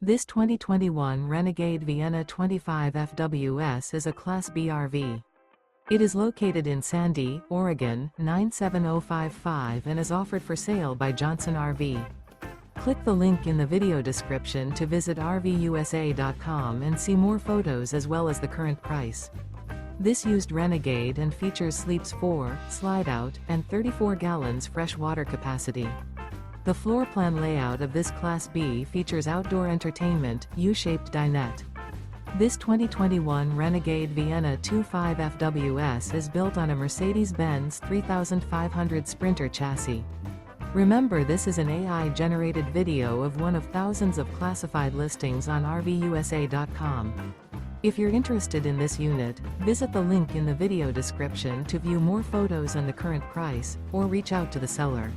This 2021 Renegade Vienna 25 FWS is a Class B RV. It is located in Sandy, Oregon, 97055 and is offered for sale by Johnson RV. Click the link in the video description to visit RVUSA.com and see more photos as well as the current price. This used Renegade and features sleeps 4, slide-out, and 34 gallons fresh water capacity. The floor plan layout of this Class B features outdoor entertainment, U-shaped dinette. This 2021 Renegade Vienna 25 FWS is built on a Mercedes Benz 3500 Sprinter chassis. Remember, this is an AI-generated video of one of thousands of classified listings on RVUSA.com. If you're interested in this unit, visit the link in the video description to view more photos and the current price, or reach out to the seller.